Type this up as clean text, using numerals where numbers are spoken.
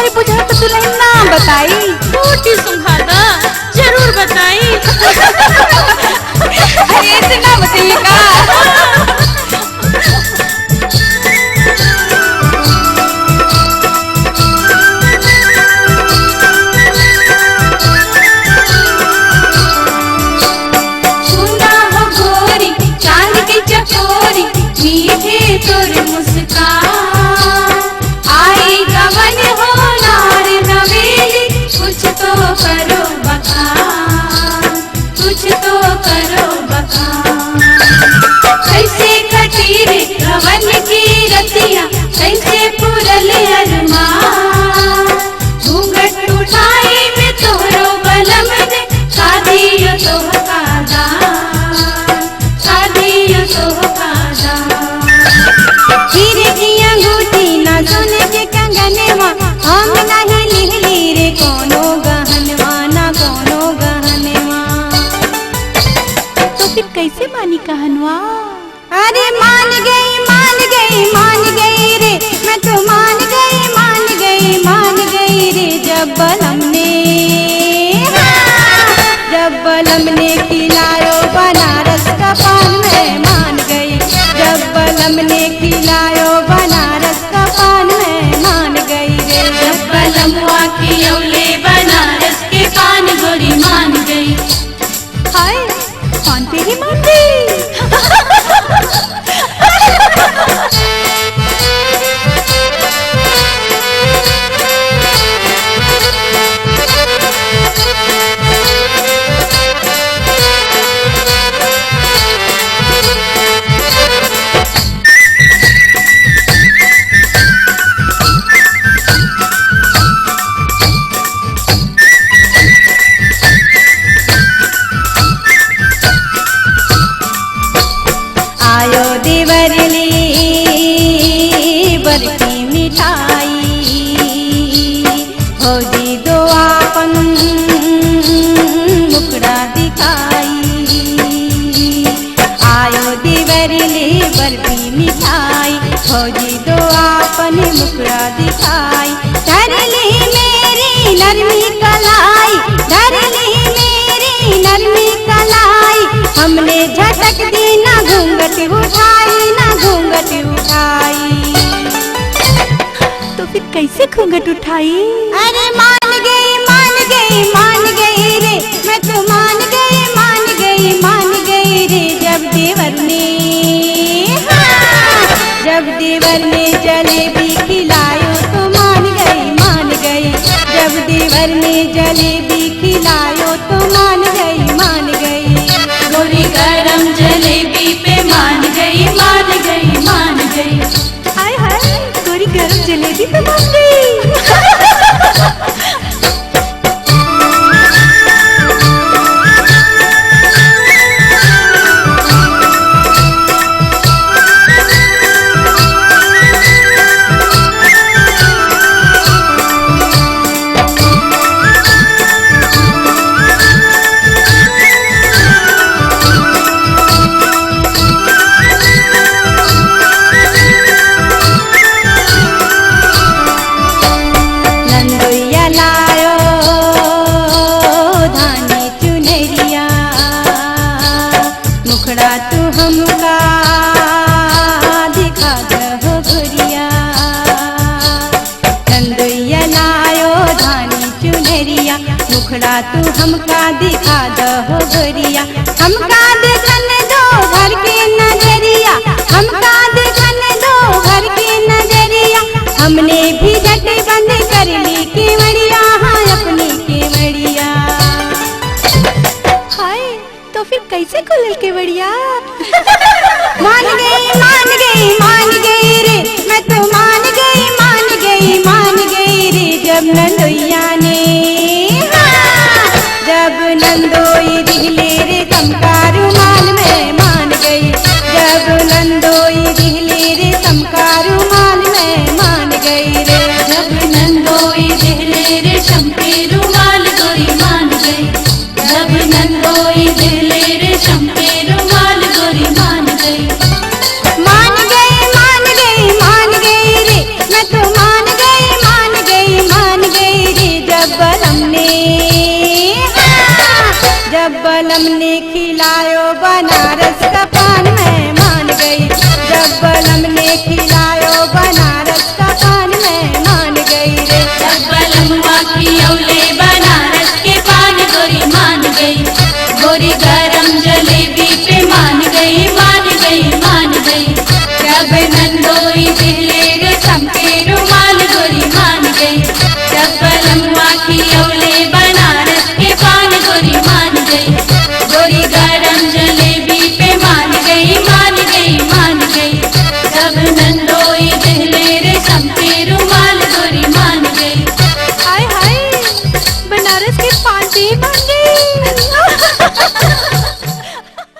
अरे बुझा तो दुल्हन ना बताई। छोटी सुहागा जरूर बताई। अरे ऐसे ना बताइए का। सुना हो गोरी चांद की चकोरी मीठे तोर मुस्कान आई गवन हो नार नवेली कुछ तो करो बखान कुछ तो करो बखान। कैसे कटी रे गवन की रतिया कैसे पुरल अरमान घूंघट उठाई में तोहरो बलम ने शादियो तोह का दान शादियो तोह का दान। हीरे की अंगूठी ना सोने के कंगनवा हम नहीं लिहली रे कोनो गहनवा ना कोनो गहनवा। तो फिर कैसे मानी कहनवा। अरे मान गई रे मैं तो मान गई रे जब बलम ने खिलायो बनारस का पान मैं मान गई। जब बलम ने खिलायो बनारस का पान मैं मान गई रे। जब बलमुआ की औले बनारस के पान गोरी मान गई। हाय कौन तेरी मान गई। आयो देवरली बरकी मिठाई भौजी दो आपन मुखड़ा दिखाई। आयो देवरली बरकी मिठाई भौजी दो आपन मुखड़ा दिखाई। धरली मेरी नरमी कलाई हमने झटक दी ना घूंघट उठाई। तो फिर कैसे घूंघट उठाई। अरे मान गई रे मैं तो मान गई रे जब देवर ने जलेबी खिलायो तो मान गई। जब देवर ने जलेबी खिलायो तो मान गई। गोरी गरम जलेबी पे मान गई। हाय गोरी गरम जलेबी पे मान गई। मुखड़ा तू हमका दिखा दहो गुरिया। नंदोइया लायो धानी चुनरिया मुखड़ा तू हमका दिखा दहो गुरिया। हमका देखन दो घर के नजरिया हमने भी झट बंद कर ली केवड़िया अपनी केवड़िया। हाय तो फिर कैसे खुलल केवड़िया। मान गई रे मैं तो मान गई रे जब नंदोई दिहले रे चमकारू माल में मान गई। जब नंदोई दिहले रे चमकारू माल में मान गई रे। जब नंदोई दिहले रे चमके रुमाल गोरी मान गई। जब नंदोई दिहले रे चमके रुमाल गोरी मान गई। मान गई रे मैं तो मान गई बलम ने खिलायो बनारस का पान मैं मान गई, जब बलम ने खिलायो बनारस का पान मैं मान गई रे। जब बलमुआ खियौले